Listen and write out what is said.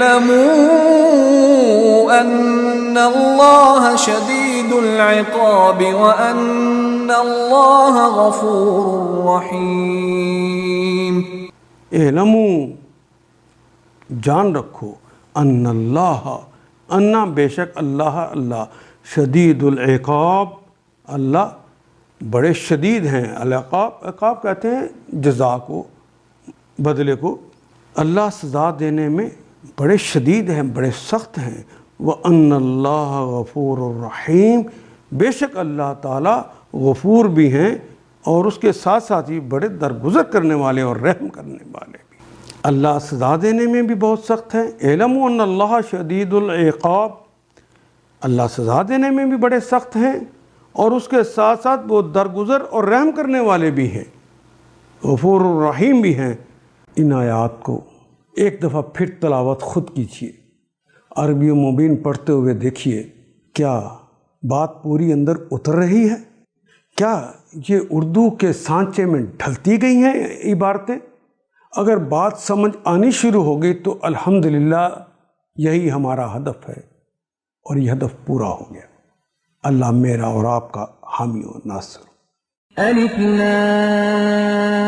اعلموا ان اللہ شدید العقاب وان اللہ غفور رحیم۔ اعلموا جان رکھو، ان اللہ انا بے شک اللہ شدید العقاب اللہ بڑے شدید ہیں۔ العقاب عقاب کہتے ہیں جزا کو، بدلے کو۔ اللہ سزا دینے میں بڑے شدید ہیں، بڑے سخت ہیں۔ وَأَنَّ اللَّهَ غَفُورٌ رَحِيمٌ بے شک اللہ تعالیٰ غفور بھی ہیں اور اس کے ساتھ ساتھ ہی بڑے درگزر کرنے والے اور رحم کرنے والے بھی۔ اللہ سزا دینے میں بھی بہت سخت ہے۔ اعلموا ان اللہ شدید العقاب، اللہ سزا دینے میں بھی بڑے سخت ہیں اور اس کے ساتھ ساتھ وہ درگزر اور رحم کرنے والے بھی ہیں، غفور الرحیم بھی ہیں۔ ان آیات کو ایک دفعہ پھر تلاوت خود کیجیے، عربی مبین پڑھتے ہوئے دیکھیے کیا بات پوری اندر اتر رہی ہے؟ کیا یہ اردو کے سانچے میں ڈھلتی گئی ہیں عبارتیں؟ اگر بات سمجھ آنی شروع ہو گئی تو الحمدللہ یہی ہمارا ہدف ہے اور یہ ہدف پورا ہو گیا۔ اللہ میرا اور آپ کا حامی و ناصر۔ الف لام